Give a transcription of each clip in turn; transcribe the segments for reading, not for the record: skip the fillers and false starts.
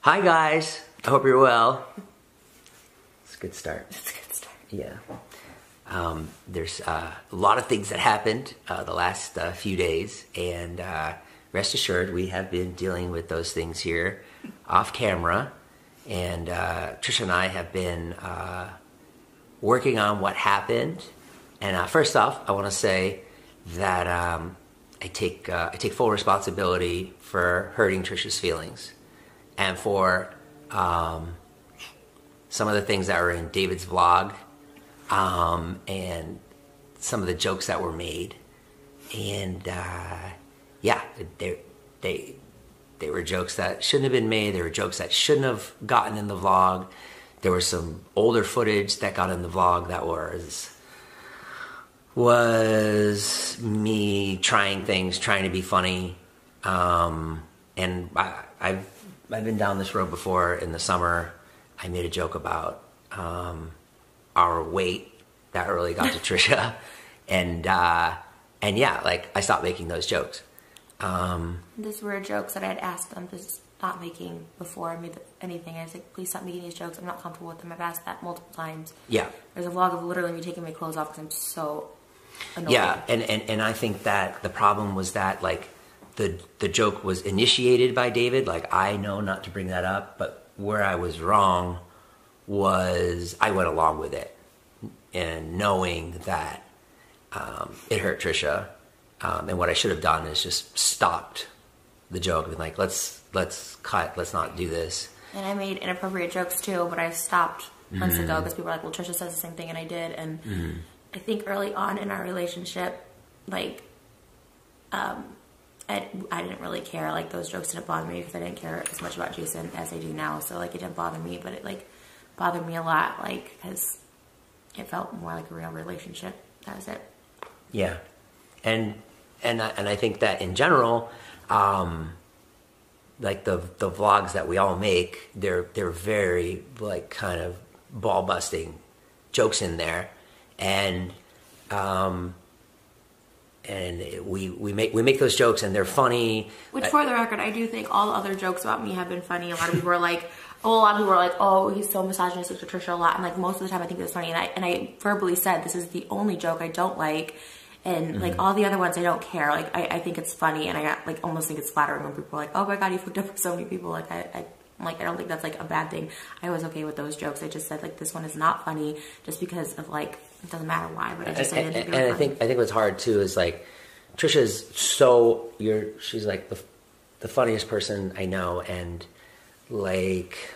Hi guys, I hope you're well. It's a good start. It's a good start. Yeah. There's a lot of things that happened the last few days, and rest assured we have been dealing with those things here off camera. And Trisha and I have been working on what happened. And first off, I want to say that I take full responsibility for hurting Trisha's feelings, and for some of the things that were in David's vlog, and some of the jokes that were made. And yeah, they were jokes that shouldn't have been made. They were jokes that shouldn't have gotten in the vlog. There was some older footage that got in the vlog that was me trying things, trying to be funny. And I've been down this road before. In the summer, I made a joke about our weight that really got to Trisha, and yeah, like I stopped making those jokes. These were jokes that I had asked them to stop making before I made anything. I was like, please stop making these jokes. I'm not comfortable with them. I've asked that multiple times. Yeah. There's a vlog of literally me taking my clothes off because I'm so annoyed. Yeah, and I think that the problem was that, like, the joke was initiated by David. Like, I know not to bring that up, but where I was wrong was I went along with it, and knowing that it hurt Trisha. And what I should have done is just stopped the joke and been like, let's cut, let's not do this. And I made inappropriate jokes too, but I stopped months ago because people were like, well, Trisha says the same thing, and I did. And I think early on in our relationship, like, I didn't really care. Like, those jokes didn't bother me because I didn't care as much about Jason as I do now. So, like, it didn't bother me, but it, like, bothered me a lot, like, because it felt more like a real relationship. That was it. Yeah. And I think that in general, like the vlogs that we all make, they're very, like, kind of ball busting jokes in there, and we make those jokes and they're funny. Which, for the record, I do think all other jokes about me have been funny. A lot of people are like, oh, he's so misogynistic to Trisha a lot. And, like, most of the time I think it's funny. And I verbally said, this is the only joke I don't like. And, like, all the other ones I don't care. Like, I think it's funny, and I like almost think it's flattering when people are like, oh my god, you hooked up with so many people. Like, I'm like, I don't think that's, like, a bad thing. I was okay with those jokes. I just said, like, this one is not funny just because of, like, it doesn't matter why, but I just said it. And I think what's hard too is, like, Trisha's she's like the funniest person I know, and, like,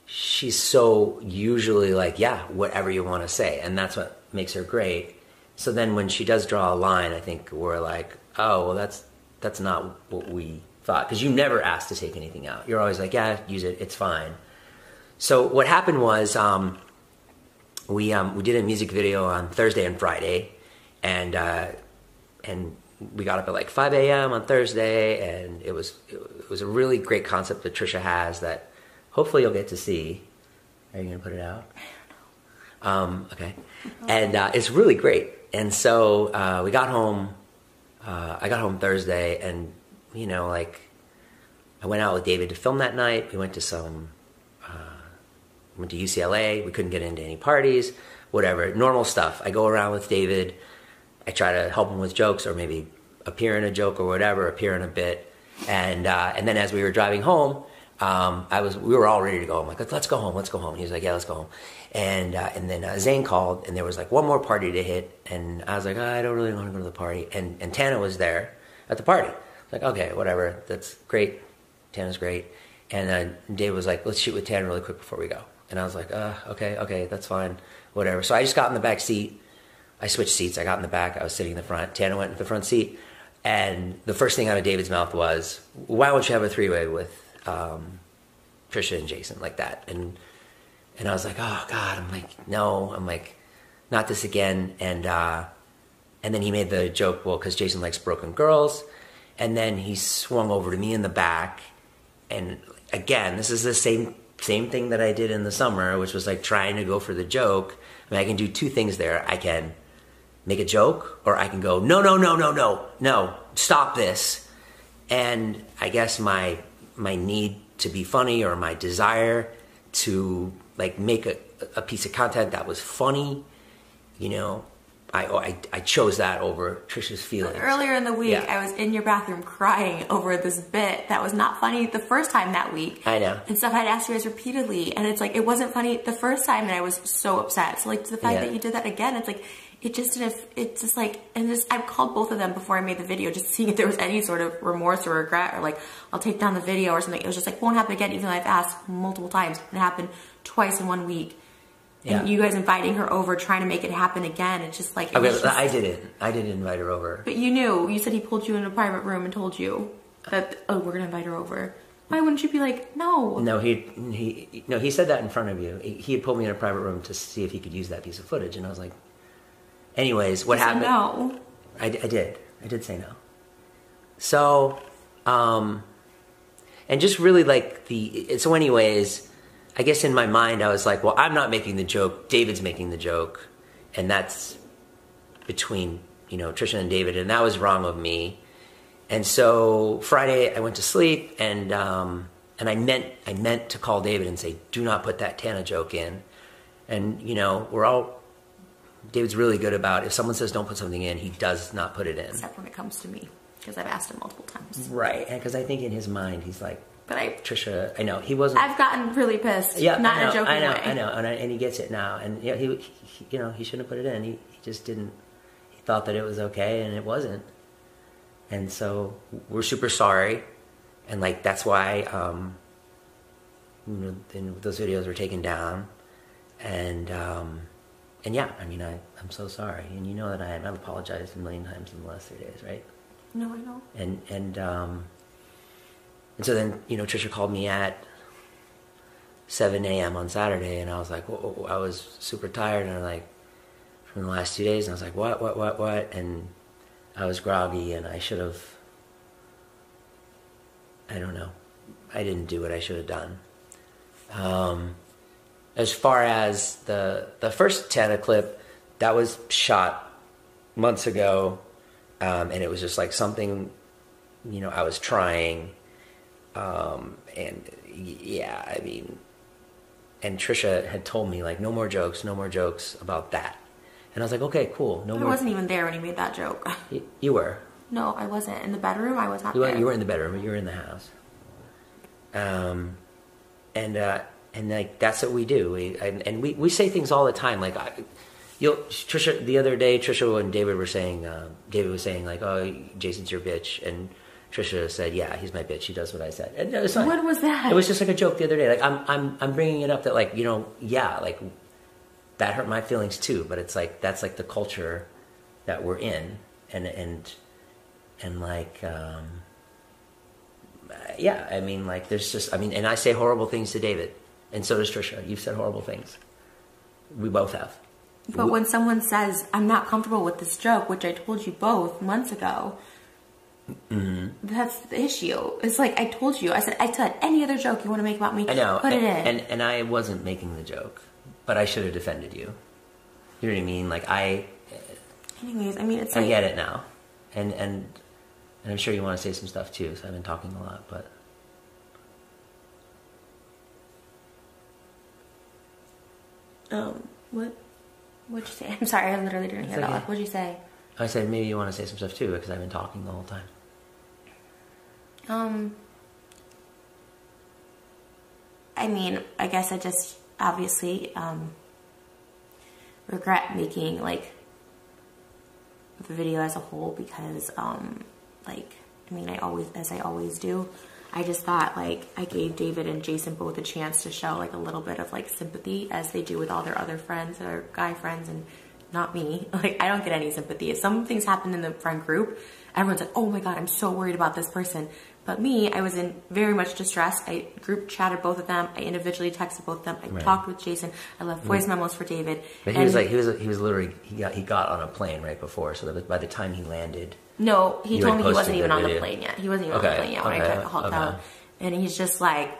she's so usually like, yeah, whatever you want to say, and that's what makes her great. So then when she does draw a line, I think we're like, oh, well, that's not what we thought. Because you never asked to take anything out. You're always like, yeah, use it, it's fine. So what happened was we did a music video on Thursday and Friday, and we got up at like 5 a.m. on Thursday, and it was a really great concept that Trisha has that hopefully you'll get to see. Are you going to put it out? I don't know. Okay. And it's really great. And so we got home. I got home Thursday, and, you know, like, I went out with David to film that night. We went to went to UCLA. We couldn't get into any parties, whatever, normal stuff. I go around with David. I try to help him with jokes, or maybe appear in a joke or whatever, appear in a bit. And then as we were driving home, we were all ready to go. I'm like, let's go home. And he was like, yeah, let's go home. And then Zane called, and there was like one more party to hit, and I was like, I don't really want to go to the party. And Tana was there at the party. I was like, okay, whatever, that's great. Tana's great. And Dave was like, let's shoot with Tana really quick before we go. And I was like, okay, that's fine, whatever. So I just got in the back seat. I switched seats. I got in the back. I was sitting in the front. Tana went in the front seat. And the first thing out of David's mouth was, why don't you have a three-way with Trisha and Jason, like that? And I was like, oh God. I'm like, no. I'm like, not this again. And then he made the joke, well, because Jason likes broken girls. And then he swung over to me in the back. And again, this is the same thing that I did in the summer, which was like trying to go for the joke. I mean, I can do two things there. I can make a joke, or I can go, no, stop this. And I guess my my need to be funny or my desire to like make a piece of content that was funny, you know, I chose that over Trisha's feelings. Earlier in the week, I was in your bathroom crying over this bit that was not funny the first time that week. I know. And stuff I'd asked you guys repeatedly, and it's like, it wasn't funny the first time, and I was so upset. So like, the fact that you did that again, it's like, it just didn't, it's just like, and just, I've called both of them before I made the video, just seeing if there was any sort of remorse or regret, or like, I'll take down the video or something. It was just like, won't happen again, even though I've asked multiple times. It happened twice in 1 week. And you guys inviting her over, trying to make it happen again. It's just like... I didn't invite her over. But you knew. You said he pulled you in a private room and told you that, oh, we're going to invite her over. Why wouldn't you be like, no? No, he said that in front of you. He had pulled me in a private room to see if he could use that piece of footage. And I was like... Anyways, what happened... no. I did. I did say no. So, and just really like so anyways... I guess in my mind, I was like, well, I'm not making the joke. David's making the joke. And that's between, you know, Trisha and David. And that was wrong of me. And so Friday, I went to sleep. And I meant to call David and say, do not put that Tana joke in. And, you know, David's really good about, if someone says don't put something in, he does not put it in. Except when it comes to me. Because I've asked him multiple times. Right. And because I think in his mind, he's like, Trisha, I know he wasn't. I've gotten really pissed. Yeah, not in a joking way. I know, and he gets it now. And you know, he shouldn't have put it in. He just didn't. He thought that it was okay, and it wasn't. And so we're super sorry, and like that's why you know, those videos were taken down, and yeah, I mean, I'm so sorry, and you know that I've apologized a million times in the last 3 days, right? No, I know. And so then, you know, Trisha called me at 7 a.m. on Saturday, and I was like, whoa, I was super tired, and I'm like, from the last 2 days, and I was like, what? And I was groggy, and I should have, I don't know, I didn't do what I should have done. As far as the first Tana clip, that was shot months ago, and it was just like something, you know, I was trying. And yeah, I mean, and Trisha had told me like, no more jokes about that. And I was like, okay, cool. No more. I wasn't even there when he made that joke. You were. No, I wasn't. In the bedroom, I was not there. You were in the bedroom, you were in the house. And like, that's what we do. We say things all the time. Like, Trisha, the other day, Trisha and David were saying, David was saying like, oh, Jason's your bitch. And Trisha said, "Yeah, he's my bitch. He does what I said." And it was like, what was that? It was just like a joke the other day. Like I'm bringing it up that like, you know, yeah, like that hurt my feelings too. But it's like that's like the culture that we're in, and like yeah. I mean, like there's just and I say horrible things to David, and so does Trisha. You've said horrible things. We both have. But when someone says, "I'm not comfortable with this joke," which I told you both months ago. Mm-hmm. That's the issue. It's like I told you. I said any other joke you want to make about me, I know, put it in. And I wasn't making the joke, but I should have defended you. You know what I mean? Like Anyways, I mean, it's. I get it now, and I'm sure you want to say some stuff too. So I've been talking a lot, but. What'd you say? I'm sorry, I literally didn't hear that. Like, what'd you say? I said maybe you want to say some stuff too because I've been talking the whole time. I mean, I guess I just obviously regret making like the video as a whole because like I mean I always do. I just thought like I gave David and Jason both a chance to show like a little bit of like sympathy as they do with all their other friends, their guy friends, and not me. Like I don't get any sympathy. If some things happen in the friend group, everyone's like, oh my God, I'm so worried about this person. But me, I was in very much distress. I group chatted both of them. I individually texted both of them. I talked with Jason. I left voice memos for David. But he was literally he got on a plane right before, so that by the time he landed. No, he told me he wasn't even on the plane yet. He wasn't even on the plane yet when I tried to Hulk out. And he's just like,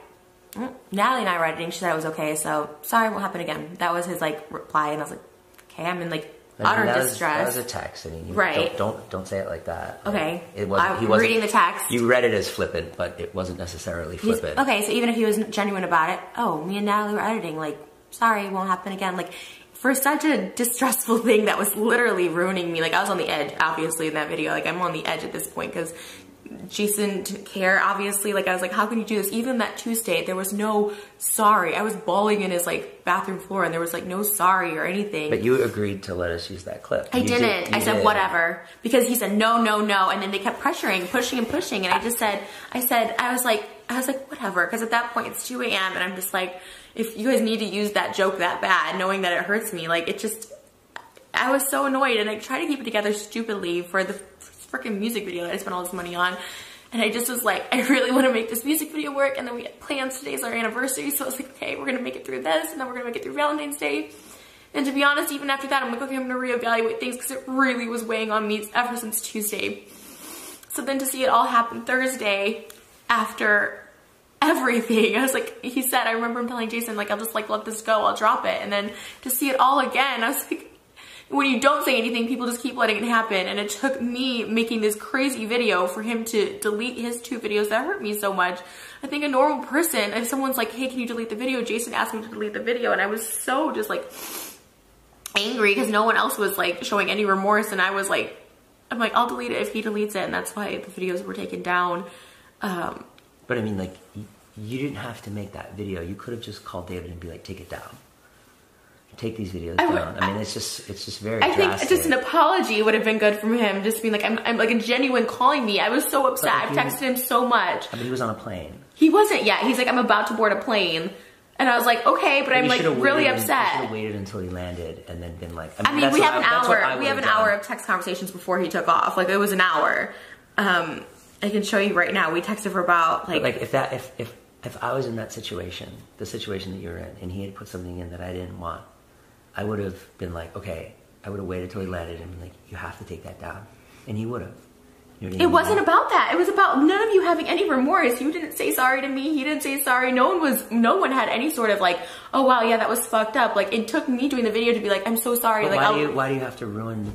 Natalie and I were editing. She said it was okay, so sorry, won't happen again. That was his like reply, and I was like, okay, I'm in like utter distress. That was a text. I mean, right. Don't say it like that. Okay. It wasn't. He I'm wasn't reading the text. You read it as flippant, but it wasn't necessarily flippant. Okay, so even if he was genuine about it, oh, me and Natalie were editing. Like, sorry, it won't happen again. Like, for such a distressful thing that was literally ruining me. Like, I was on the edge, obviously, in that video. Like, I'm on the edge at this point because Jason didn't care, obviously. Like, I was like, how can you do this? Even that Tuesday, there was no sorry. I was bawling in his, like, bathroom floor, and there was, like, no sorry or anything. But you agreed to let us use that clip. I didn't. I said, whatever. Because he said, no, no, no. And then they kept pressuring, pushing and pushing. And I just said, I was like, whatever. Because at that point, it's 2 a.m. And I'm just like, if you guys need to use that joke that bad, knowing that it hurts me, like, it just, I was so annoyed. And I tried to keep it together stupidly for the freaking music video that I spent all this money on. And I just was like, I really want to make this music video work. And then we had plans. Today's our anniversary. So I was like, okay, we're going to make it through this. And then we're going to make it through Valentine's Day. And to be honest, even after that, I'm like, okay, I'm going to reevaluate things because it really was weighing on me ever since Tuesday. So then to see it all happen Thursday after everything, I was like, he said, I remember him telling Jason, like, I'll just like let this go, I'll drop it. And then to see it all again, I was like, when you don't say anything, people just keep letting it happen. And it took me making this crazy video for him to delete his 2 videos that hurt me so much. I think a normal person, if someone's like, hey, can you delete the video? Jason asked me to delete the video. And I was so just like angry because no one else was like showing any remorse. And I was like, I'm like, I'll delete it if he deletes it. And that's why the videos were taken down. But I mean, like, you didn't have to make that video. You could have just called David and be like, take it down. Take these videos down. I mean, it's just very drastic. I think just an apology would have been good from him. Just being like, I'm like a genuine calling me. I was so upset. I texted him so much. I mean, he was on a plane. He wasn't yet. He's like, I'm about to board a plane. And I was like, okay, but I'm like really upset. You should have waited until he landed and then been like, I mean we have an hour. We have an hour of text conversations before he took off. Like, it was an hour. I can show you right now. We texted for about like if I was in that situation, the situation that you're in, and he had put something in that I didn't want, I would have been like, okay, I would have waited till he landed and been like, you have to take that down. And he would have. You know what I mean? It wasn't about that. It was about none of you having any remorse. You didn't say sorry to me. He didn't say sorry. No one had any sort of like, oh wow, yeah, that was fucked up. Like, it took me doing the video to be like, I'm so sorry. But like, why do you have to ruin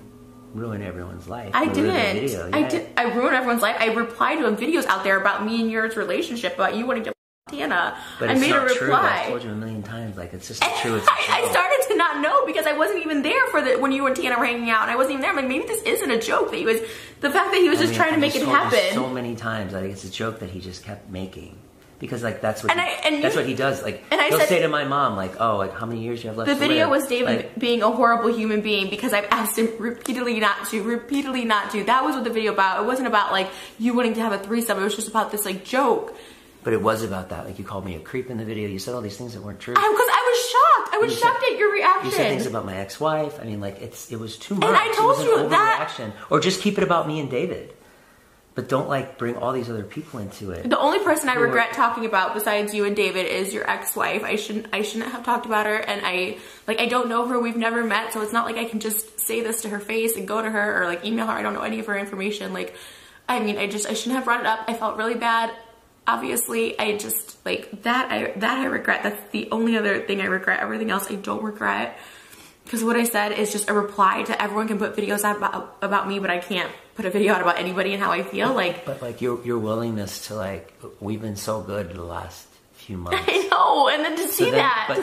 everyone's life? I didn't. Yeah. I ruined everyone's life. I replied to videos out there about me and yours relationship, about you wanting to Tana. But it's not true. I've told you a million times. Like, it's just not true. I started to not know because I wasn't even there for when you and Tana were hanging out, and I wasn't even there. I'm like, maybe this isn't a joke. That he was, the fact that he was just trying to make it happen. So many times, I think it's a joke that he just kept making. Because like that's what he does. Like, he'll say to my mom, like, "Oh, like how many years you have left?" The video was David being a horrible human being because I've asked him repeatedly not to. That was what the video about. It wasn't about like you wanting to have a threesome. It was just about this like joke. But it was about that. Like, you called me a creep in the video. You said all these things that weren't true. Because I was shocked. I was shocked at your reaction. You said things about my ex-wife. I mean, like, it was too much. And I told you that. Or just keep it about me and David. But don't, like, bring all these other people into it. The only person I regret talking about besides you and David is your ex-wife. I shouldn't have talked about her. And I don't know her. We've never met. So it's not like I can just say this to her face and go to her or, like, email her. I don't know any of her information. Like, I mean, I shouldn't have brought it up. I felt really bad. Obviously, I just, like, that I regret. That's the only other thing I regret. Everything else I don't regret. Because what I said is just a reply to everyone can put videos out about me, but I can't put a video out about anybody and how I feel. But like, your willingness to, like, we've been so good the last few months. I know, and then to see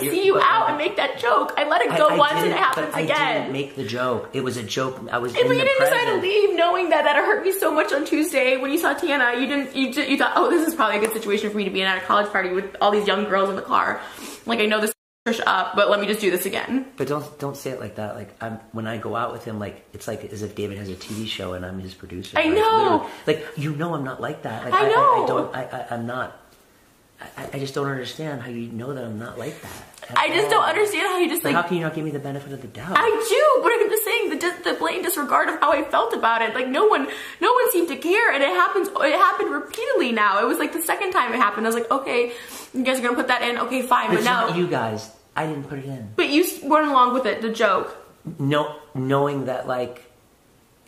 see you out and make that joke. I let it go once and it happens again. I didn't make the joke. It was a joke. I was in the present. You didn't decide to leave knowing that it hurt me so much on Tuesday when you saw Tana. You thought, oh, this is probably a good situation for me to be in at a college party with all these young girls in the car. Like, I know this Trisha up, but let me just do this again. But don't say it like that. Like, when I go out with him, like, it's like as if David has a TV show and I'm his producer. I know. Like, you know, I'm not like that. Like, I know. I'm not. I just don't understand how you know that I'm not like that. I just don't understand how you just like. How can you not give me the benefit of the doubt? I do, but I'm just saying the blatant disregard of how I felt about it. Like, no one seemed to care, and it happened repeatedly. Now it was like the second time it happened. I was like, okay, you guys are gonna put that in. Okay, fine, but now not you guys. I didn't put it in. But you went along with it, the joke. No, knowing that, like,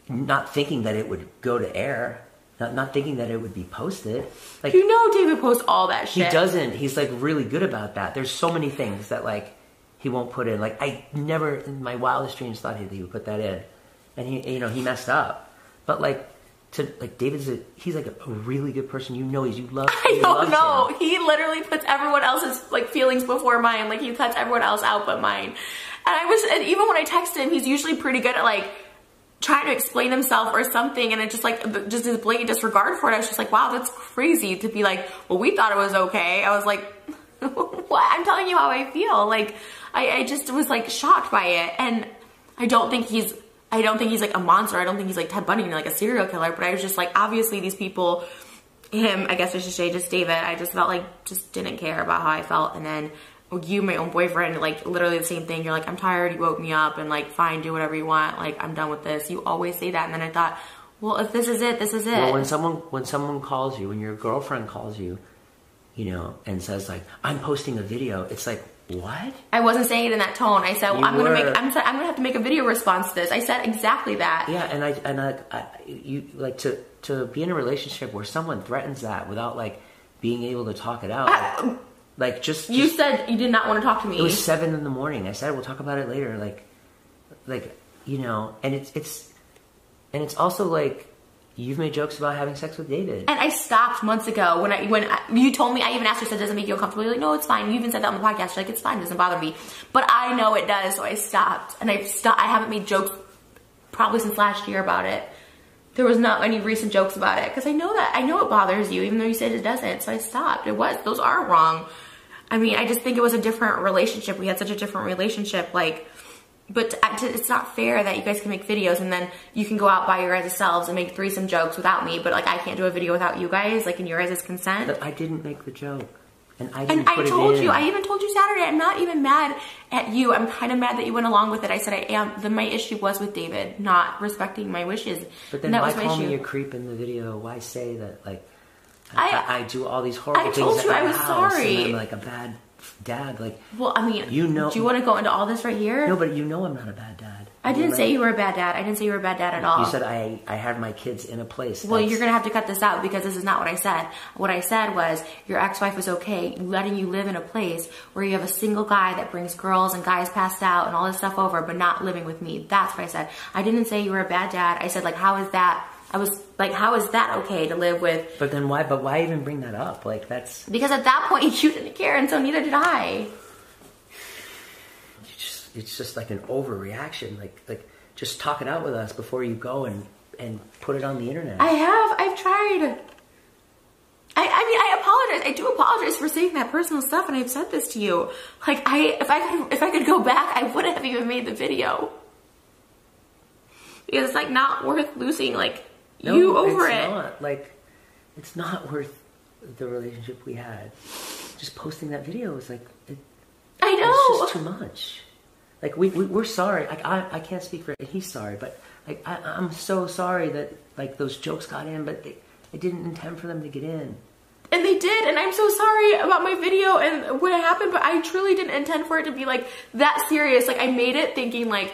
not thinking that it would go to air. Not thinking that it would be posted. Like, you know, David posts all that shit. He doesn't. He's like really good about that. There's so many things that like he won't put in. Like, I never in my wildest dreams thought he would put that in. And he, you know, he messed up. But like, David's he's like a really good person. You know, you love him. I don't know. He literally puts everyone else's like feelings before mine. Like, he cuts everyone else out but mine. And even when I text him, he's usually pretty good at like trying to explain himself or something, and it just like, just his blatant disregard for it. I was just like, wow, that's crazy to be like, well, we thought it was okay. I was like, what? I'm telling you how I feel. Like, I just was like shocked by it. And I don't think he's like a monster. I don't think he's like Ted Bundy, like a serial killer, but I was just like, obviously these people, him, I guess I should say just David, I just felt like just didn't care about how I felt. And then you, my own boyfriend, like literally the same thing. You're like, I'm tired, you woke me up, and like, fine, do whatever you want. Like, I'm done with this. You always say that. And then I thought, well, if this is it, this is it. Well, when someone calls you, when your girlfriend calls you, you know, and says like, I'm posting a video, it's like, what? I wasn't saying it in that tone. I said, well, I'm gonna have to make a video response to this. I said exactly that. Yeah, and you like to be in a relationship where someone threatens that without like being able to talk it out. Like just you said you did not want to talk to me. It was 7 a.m. I said we'll talk about it later. Like you know, and it's also like, you've made jokes about having sex with David. And I stopped months ago when you told me. I even asked her, said, does it make you uncomfortable? You're like, no, it's fine. You even said that on the podcast. You're like, it's fine, it doesn't bother me. But I know it does, so I stopped. And I haven't made jokes probably since last year about it. There was not any recent jokes about it, because I know it bothers you, even though you said it doesn't. So I stopped. Those are wrong. I mean, I just think it was a different relationship. We had such a different relationship, like. But it's not fair that you guys can make videos and then you can go out by your guys' selves and make threesome jokes without me, but like I can't do a video without you guys, like in your guys' consent. But I didn't make the joke. And I didn't put it in. I told you, I even told you Saturday, I'm not even mad at you. I'm kind of mad that you went along with it. I said I am. My issue was with David not respecting my wishes. But then why call me a creep in the video? Why say that, like, I do all these horrible things? I told you I was sorry. And I'm like a bad dad, like. Well, I mean, you know. Do you want to go into all this right here? No, but you know I'm not a bad dad. I didn't say you were a bad dad. I didn't say you were a bad dad at all. You said I had my kids in a place. Well, you're gonna have to cut this out because this is not what I said. What I said was your ex-wife was okay letting you live in a place where you have a single guy that brings girls and guys passed out and all this stuff over, but not living with me. That's what I said. I didn't say you were a bad dad. I said, like, how is that? I was like, how is that okay to live with? But then why? But why even bring that up? Like, that's because at that point you didn't care, and so neither did I. It's just like an overreaction. Like just talk it out with us before you go and put it on the internet. I've tried. I mean, I apologize. I do apologize for saying that personal stuff, and I've said this to you. Like, if I could go back, I wouldn't have even made the video. Because it's like not worth losing like you over it. It's not. Like, it's not worth the relationship we had. Just posting that video was like, I know. It's just too much. Like, we're sorry. Like, I can't speak for it. He's sorry, but like I'm so sorry that like those jokes got in, but I didn't intend for them to get in. And they did, and I'm so sorry about my video and what happened, but I truly didn't intend for it to be like that serious. Like, I made it thinking like,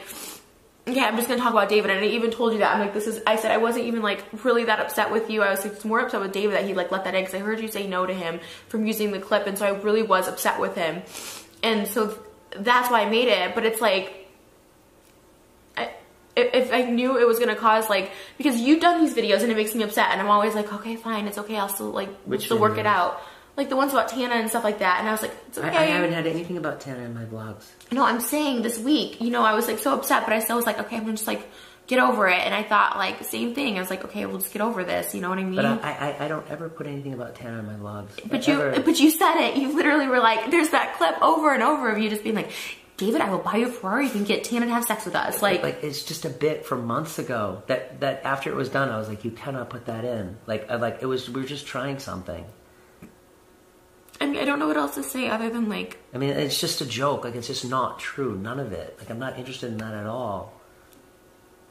okay, I'm just gonna talk about David, and I even told you that. I'm like, I said I wasn't even like really that upset with you. I was like more upset with David that he like let that in, because I heard you say no to him from using the clip, and so I really was upset with him. And so that's why I made it. But it's like, if I knew it was gonna cause like, because you've done these videos and it makes me upset, and I'm always like, okay, fine, it's okay, I'll still like still work it out. Like the ones about Tana and stuff like that, and I was like, it's okay. I haven't had anything about Tana in my vlogs. No, I'm saying this week, you know, I was like so upset, but I still was like, okay, I'm gonna just like get over it. And I thought like same thing. I was like, okay, we'll just get over this. You know what I mean? But I don't ever put anything about Tana in my vlogs. But you said it. You literally were like, there's that clip over and over of you just being like, David, I will buy you a Ferrari. You can get Tana to have sex with us. Like it's just a bit from months ago that after it was done, I was like, you cannot put that in. Like we were just trying something. I mean, I don't know what else to say other than like, I mean, it's just a joke. Like, it's just not true. None of it. Like, I'm not interested in that at all.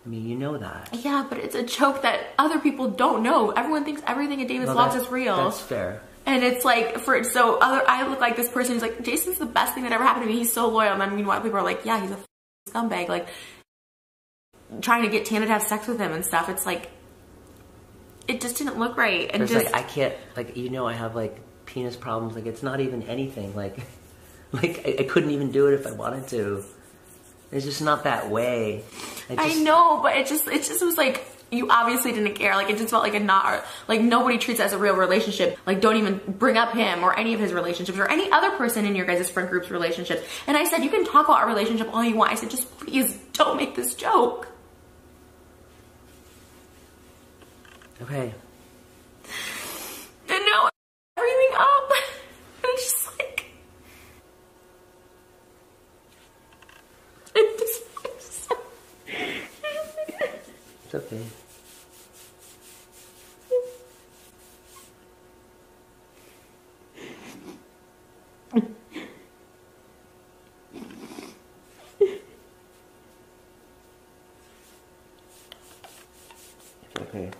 I mean, you know that. Yeah, but it's a joke that other people don't know. Everyone thinks everything in David's vlogs is real. That's fair. And it's like, I look like this person who's like, Jason's the best thing that ever happened to me. He's so loyal. And then meanwhile, people are like, yeah, he's a scumbag. Like, trying to get Tana to have sex with him and stuff. It's like, it just didn't look right. And just like, I can't, like, you know, I have like penis problems. Like, it's not even anything. Like Like, I couldn't even do it if I wanted to. It's just not that way. I know, but it just was like, you obviously didn't care. Like, it just felt like like nobody treats it as a real relationship. Like, don't even bring up him or any of his relationships or any other person in your guys' friend group's relationships. And I said, you can talk about our relationship all you want. I said, just please don't make this joke. Okay. And now everything up. And it's just like, it just it's okay. It's okay.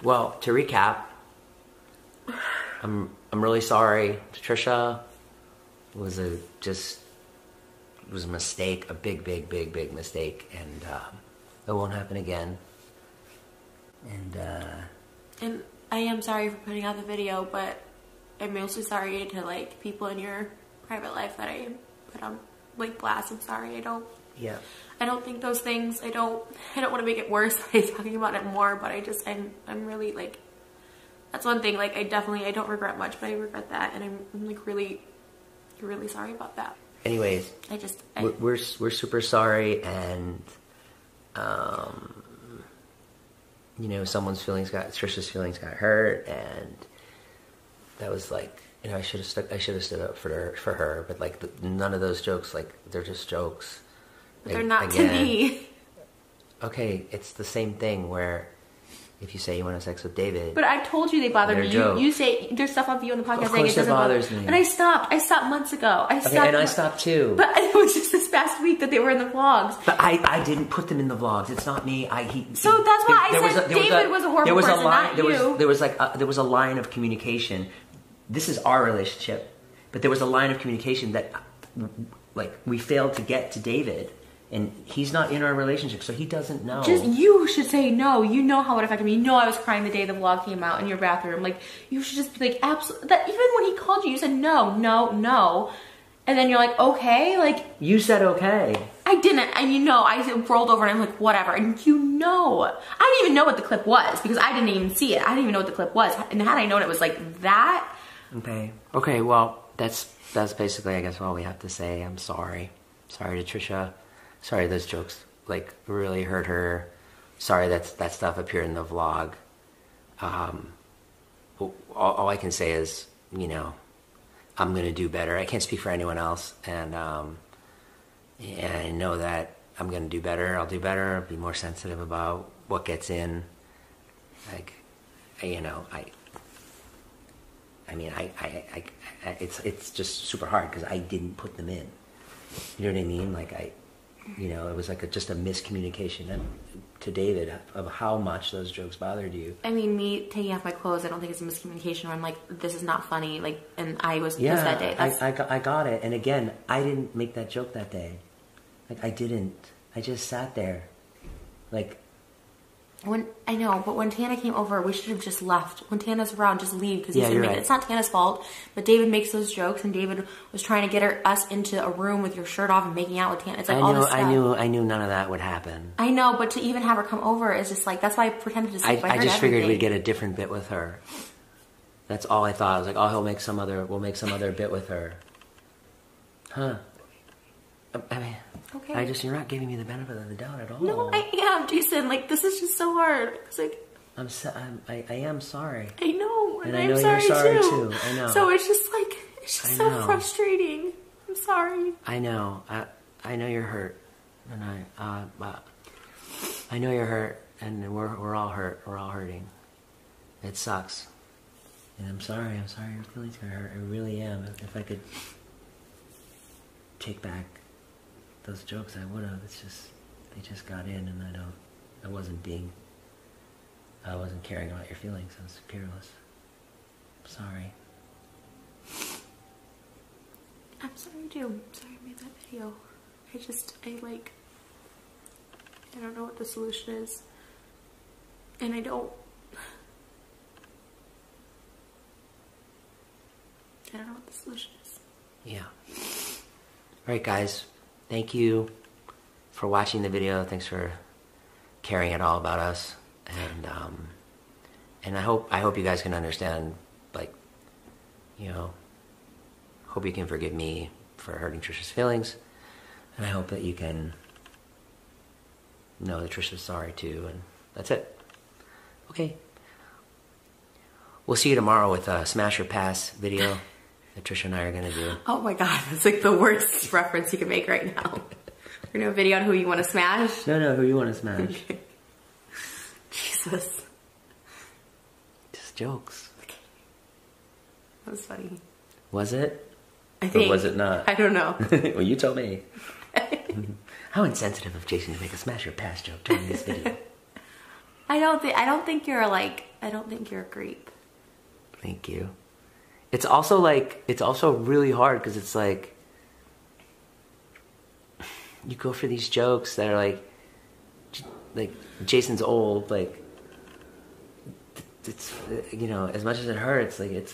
Well, to recap, I'm really sorry to Trisha. It was a mistake, a big mistake, and it won't happen again. And I am sorry for putting out the video, but I'm mostly sorry to like people in your private life that I put on like blast. I'm sorry. I don't think those things. I don't want to make it worse by talking about it more. But I'm really like, that's one thing. Like I don't regret much, but I regret that, and I'm like really sorry about that. Anyways, we're super sorry, and you know, Trisha's feelings got hurt, and that was like, you know, I should have stood up for her, but like none of those jokes, like they're just jokes. But they're not to me. Okay, it's the same thing where if you say you want to have sex with David. But I told you they bother me. You say there's stuff on you on the podcast saying it doesn't bothers me. And I stopped months ago. I stopped too. But it was just this past week that they were in the vlogs. But I didn't put them in the vlogs. It's not me. So that's why I said David was a horrible person, not you. There was a line of communication. This is our relationship, but there was a line of communication that like we failed to get to David. And he's not in our relationship, so he doesn't know. Just you should say no. You know how it affected me. You know I was crying the day the vlog came out in your bathroom. Like, you should just be like, absolutely. That even when he called you, you said no, no, no. And then you're like, okay, like. You said okay. I didn't. And you know, I rolled over and I'm like, whatever. And you know. I didn't even know what the clip was because I didn't even see it. I didn't even know what the clip was. And had I known it was like that. Okay. Okay, well, that's basically, I guess, all we have to say. I'm sorry. Sorry to Trisha. Sorry those jokes like really hurt her. Sorry that stuff appeared in the vlog. All I can say is, you know, I'm gonna do better. I can't speak for anyone else, and I know that I'm gonna do better. I'll do better. I'll be more sensitive about what gets in. Like, you know, it's just super hard because I didn't put them in. You know what I mean? Like you know, it was like just a miscommunication to David of how much those jokes bothered you. I mean, me taking off my clothes, I don't think it's a miscommunication where I'm like, this is not funny. Like, and I was pissed that day. I got it. And again, I didn't make that joke that day. Like, I didn't. I just sat there. Like, I know, but when Tana came over, we should have just left. When Tana's around, just leave because it's not Tana's fault. But David makes those jokes, and David was trying to get us into a room with your shirt off and making out with Tana. It's like all this stuff. I knew none of that would happen. I know, but to even have her come over is just like, that's why I pretended to sleep. I just figured we'd get a different bit with her. That's all I thought. I was like, oh, we'll make some other bit with her. Huh. I mean, okay. You're not giving me the benefit of the doubt at all. No, I am, Jason. Like, this is just so hard. It's like, I am sorry. I know, and I know you're sorry too. I know. So it's just like, it's just so frustrating. I'm sorry. I know. I know you're hurt, and I know you're hurt, and we're all hurt. We're all hurting. It sucks, and I'm sorry. I'm sorry your feelings are hurt. I really am. If I could take back those jokes, I would have. It's just, they just got in, and I wasn't caring about your feelings. I was careless. I'm sorry. I'm sorry too. I'm sorry I made that video. I don't know what the solution is. And I don't know what the solution is. Yeah. Alright guys, thank you for watching the video. Thanks for caring at all about us. And I hope you guys can understand, like, you know, hope you can forgive me for hurting Trisha's feelings. And I hope that you can know that Trisha's sorry too, and that's it. Okay. We'll see you tomorrow with a Smash or Pass video that Trisha and I are going to do. Oh my god, that's like the worst reference you can make right now. We're doing a video on who you want to smash? No, who you want to smash. Jesus. Just jokes. Okay. That was funny. Was it? I think. Or was it not? I don't know. Well, you told me. How insensitive of Jason to make a Smash or Pass joke during this video. I don't think you're a creep. Thank you. It's also really hard because it's like, you go for these jokes that are like Jason's old, like, it's, you know, as much as it hurts, like, it's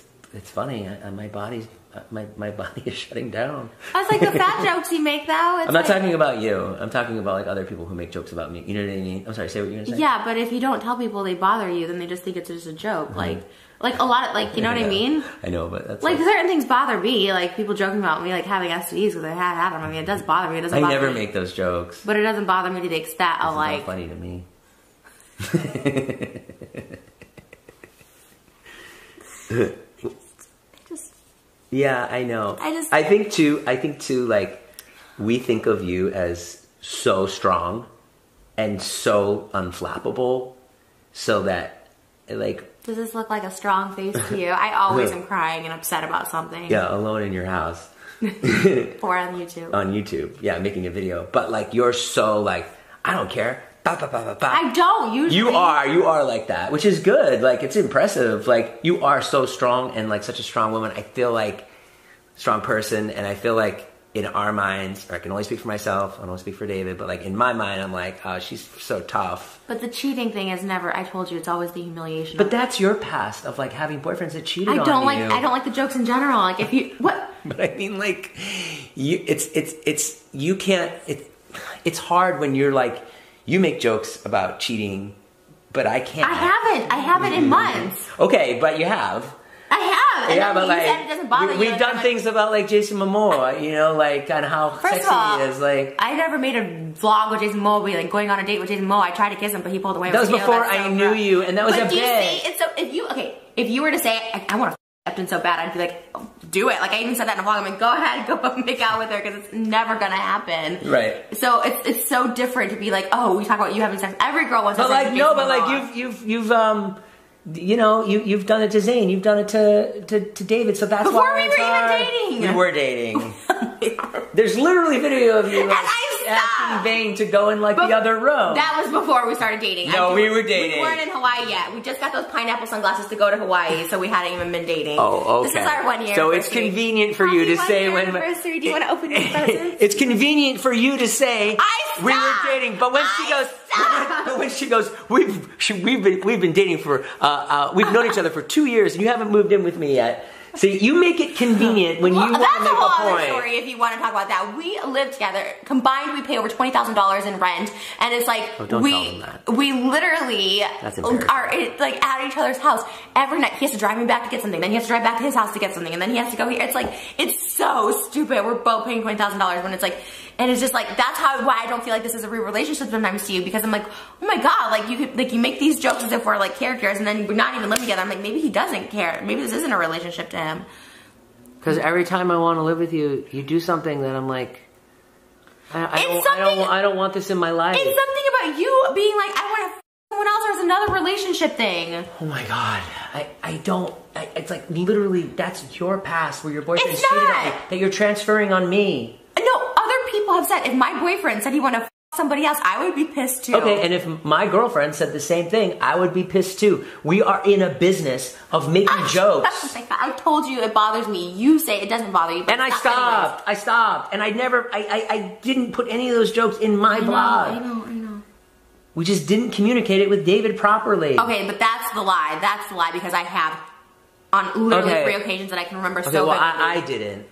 funny. My body is shutting down. I was like, the fat jokes you make though. I'm not talking about you. I'm talking about like other people who make jokes about me. You know what I mean? I'm sorry. Say what you're gonna say. Yeah, but if you don't tell people they bother you, then they just think it's just a joke. Mm-hmm. Like a lot of, like, you know what I mean? I know, but that's like certain things bother me. Like people joking about me like having STDs because I had them. I mean, it does bother me. It doesn't. I bother never me. make those jokes. But it doesn't bother me to the extent of like. It's not funny to me. Yeah, I know. I think too, like, we think of you as so strong and so unflappable, so that, like... Does this look like a strong face to you? I always am crying and upset about something. Yeah, alone in your house. Or on YouTube. On YouTube, yeah, making a video. But, like, you're so, like, I don't care. Bah, bah, bah, bah, bah. I don't usually. You are like that, which is good. Like, it's impressive. Like, you are so strong and like such a strong woman. I feel like strong person, and I feel like in our minds, or I can only speak for myself, I don't speak for David, but like in my mind, I'm like, oh, she's so tough. But the cheating thing is never. I told you, it's always the humiliation. But that's your past of like having boyfriends that cheated on you. I don't like the jokes in general. Like if you what? But I mean, like, you can't. It's hard when you're like. You make jokes about cheating, but I can't. I haven't in months. Okay, but you have. I have. Yeah, but like, it doesn't bother we've done things about like Jason Momoa, you know, like on how sexy he is. Like, I never made a vlog with Jason Momoa, like going on a date with Jason Momoa. I tried to kiss him, but he pulled away. That was before I knew you, and that was a bit. Do you see? It's so if you were to say I want to Epton so bad, I'd be like, oh, do it. Like I even said that in a vlog. I'm like, go ahead, go make out with her because it's never gonna happen. Right. So it's so different to be like, oh, we talk about you having sex. Every girl wants to. But like no, but like you've you know, you've done it to Zayn, you've done it to David, so that's before why we were even dating. We were dating. There's literally video of you like, asking Vane to go in like the other room. That was before we started dating. No, we were dating. We weren't in Hawaii yet. We just got those pineapple sunglasses to go to Hawaii, so we hadn't even been dating. Oh, okay. This is our 1 year So anniversary. it's convenient for you to say when... anniversary. Do you want to open your presents? It's convenient for you to say we were dating, but when she goes, we've been dating for we've known each other for 2 years, and you haven't moved in with me yet. See, you make it convenient when you want to make a point. That's a whole other story if you want to talk about that. We live together. Combined, we pay over $20,000 in rent, and it's like don't tell them that. we literally are like at each other's house every night. He has to drive me back to get something, then he has to drive back to his house to get something, and then he has to go here. It's like it's so stupid. We're both paying $20,000 when it's like, and it's just like that's why I don't feel like this is a real relationship sometimes to you, because I'm like, oh my god, like you make these jokes as if we're like characters, and then we're not even living together. I'm like, maybe he doesn't care. Maybe this isn't a relationship to him. Because every time I want to live with you, you do something that I'm like, I don't want this in my life. It's something about you being like, I want to someone else, or it's another relationship thing. Oh my god, it's like literally that's your past where your boyfriend cheated on you, that you're transferring on me. No, other people have said, if my boyfriend said he wanted to somebody else, I would be pissed too. Okay, and if my girlfriend said the same thing, I would be pissed too. We are in a business of making jokes. I told you it bothers me. You say it doesn't bother you. But and I stopped. And I didn't put any of those jokes in my blog. I know. We just didn't communicate it with David properly. Okay, but that's the lie. That's the lie, because I have on literally 3 occasions that I can remember so vividly. I didn't.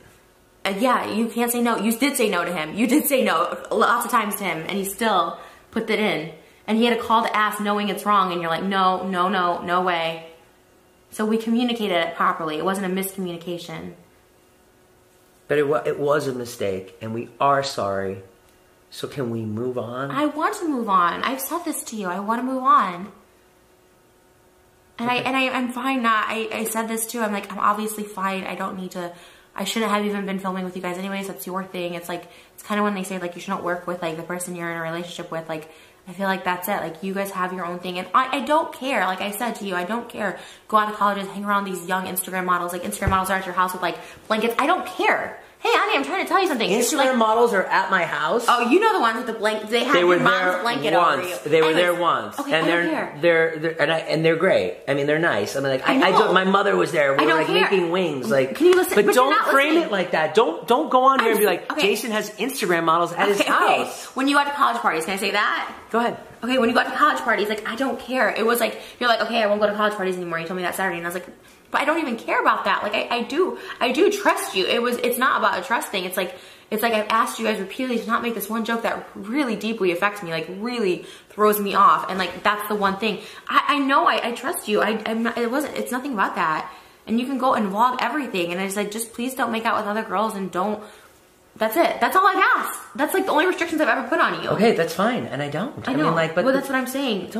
Yeah, you can't say no. You did say no to him. You did say no lots of times to him, and he still put that in. And he had a call to ask knowing it's wrong, and you're like, no way. So we communicated it properly. It wasn't a miscommunication. But it was a mistake, and we are sorry. So can we move on? I want to move on. I've said this to you. I want to move on. And okay. I'm fine not. I said this too. I'm like, I'm obviously fine. I don't need to. I shouldn't have even been filming with you guys anyways. That's your thing. It's like, it's kind of when they say like you shouldn't work with like the person you're in a relationship with. Like, I feel like that's it. Like, you guys have your own thing. And I don't care. Like I said to you, I don't care. Go out to colleges, hang around these young Instagram models. Like, Instagram models are at your house with like blankets. I don't care. Hey, Annie, I'm trying to tell you something. Instagram models are at my house. Oh, you know the ones with the blanket. They have your mom's blanket over you. They were there once. Okay, and they're great. I mean, they're nice. I mean, like my mother was there. We were like making wings. Like, can you listen? But don't frame it like that. Don't go on here and be like, Jason has Instagram models at his house. When you go to college parties, can I say that? Go ahead. Okay, when you go to college parties, like, I don't care. It was like, you're like, okay, I won't go to college parties anymore. You told me that Saturday, and I was like, but I don't even care about that. Like, I do trust you. It's not about a trust thing. It's like I've asked you guys repeatedly to not make this one joke that really deeply affects me, like really throws me off. And like, that's the one thing. I know I trust you. It's nothing about that. And you can go and vlog everything. And I just like, just please don't make out with other girls and don't, that's it. That's all I've asked. That's like the only restrictions I've ever put on you. Okay, that's fine. And I don't. I know. mean, like, but well, that's what I'm saying.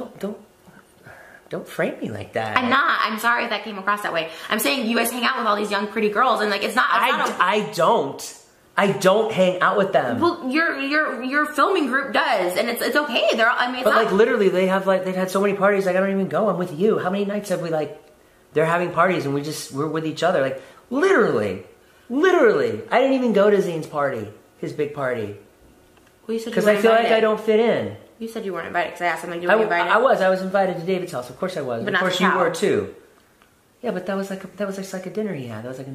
Don't frame me like that. I'm not. I'm sorry if that came across that way. I'm saying you guys hang out with all these young, pretty girls, and like it's not. I don't hang out with them. Well, your filming group does, and it's okay. But like literally, they've had so many parties. Like I don't even go. I'm with you. How many nights have we like? They're having parties, and we're with each other. Like literally. I didn't even go to Zane's party, his big party. Well, you said because I feel like I don't fit in. You said you weren't invited because I asked him like, you were invited. I was invited to David's house. Of course I was. But of course you were too. Yeah, but that was like a dinner he had. That was like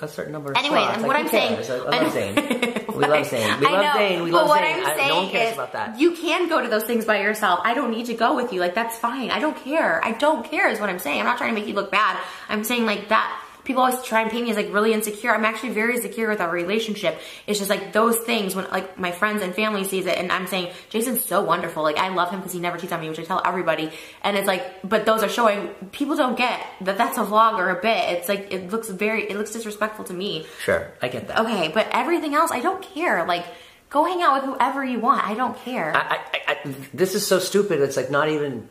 a certain number of anyway, slots. And what I'm saying, I love Zane. We love Zane. We love Zane. No one cares about that. You can go to those things by yourself. I don't need to go with you. Like that's fine. I don't care. I don't care is what I'm saying. I'm not trying to make you look bad. I'm saying like that. People always try and paint me as like really insecure. I'm actually very secure with our relationship. It's just like those things when like my friends and family sees it and I'm saying, Jason's so wonderful. Like I love him because he never cheats on me, which I tell everybody. And it's like, but those are showing, people don't get that that's a vlog or a bit. It's like, it looks disrespectful to me. Sure, I get that. Okay, but everything else, I don't care. Like, go hang out with whoever you want. I don't care. This is so stupid. It's like not even...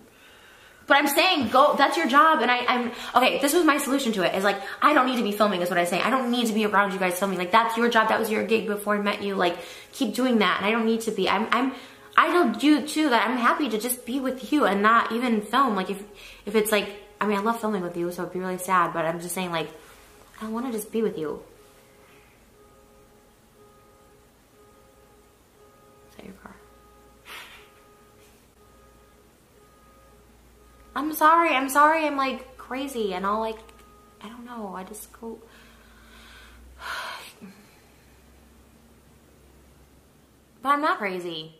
But I'm saying, go, that's your job, and I'm, okay, this was my solution to it, is like, I don't need to be filming, is what I'm saying. I don't need to be around you guys filming. Like, that's your job, that was your gig before I met you, like, keep doing that, and I don't need to be. I told you, too, that I'm happy to just be with you and not even film. Like, if it's like, I mean, I love filming with you, so it'd be really sad, but I'm just saying, like, I want to just be with you. I'm sorry, I'm like crazy and I'll like, I don't know, I just go. But I'm not crazy.